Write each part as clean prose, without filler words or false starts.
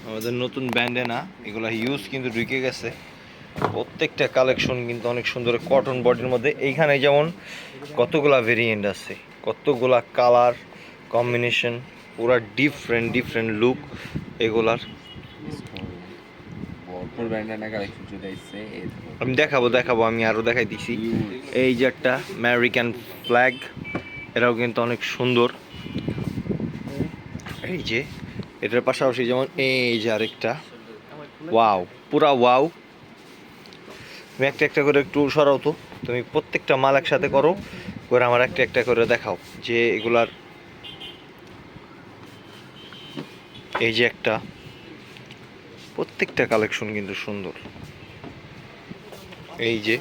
আমাদের নতুন ব্র্যান্ডে না, এগুলো ইউজ কিন্তু ঢুকে গেছে। প্রত্যেকটা কালেকশন কিন্তু অনেক সুন্দর কটন বডির মধ্যে। এইখানে যেমন কতগুলা ভেরিয়েন্ট আছে, কতগুলা কালার কম্বিনেশন, পুরা ডিফারেন্ট ডিফারেন্ট লুক এগুলার। আমি দেখাবো, আমি আরো দেখাই দিছি। এই যে একটা আমেরিকান ফ্ল্যাগ, এটাও কিন্তু অনেক সুন্দর। এই যে এটার পাশাপাশি যেমন এই যে আরেকটা, ওয়াও, পুরা ওয়াও। তুমি একটা একটা করে একটু সরাও তো, তুমি প্রত্যেকটা মাল একসাথে করো, করে আমার একটা একটা করে দেখাও যে এগুলার। এই যে একটা, প্রত্যেকটা কালেকশন কিন্তু সুন্দর। এই যে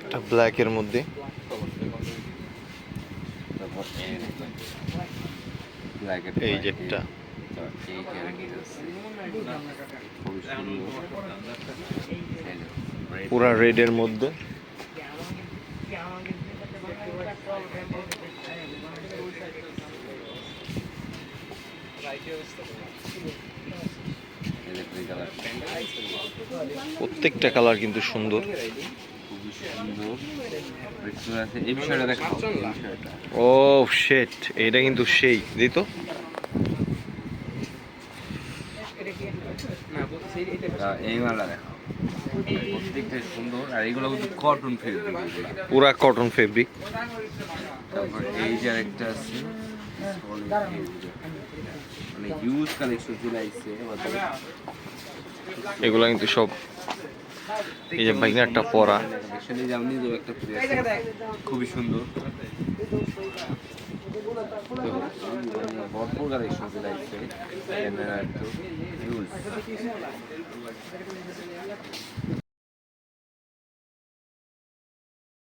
একটা ব্ল্যাকের মধ্যে, এই যে একটা পুরা রেডের মধ্যে। প্রত্যেকটা কালার কিন্তু সুন্দর। ও শেট, এটা কিন্তু সেই দিই তো। এই মালা দেখো, প্রত্যেকটা সুন্দর। আর এগুলো কিন্তু কটন ফেব্রিক, পুরা কটন ফেব্রিক। তারপর এই যে আরেকটা আছে, মানে হিউজ কালেকশন চলে আসছে। এগুলা কিন্তু সব, এই যে বাইক একটা পরা, একটা খুবই সুন্দর, ভরপুর কালেকশন চলে আসছে।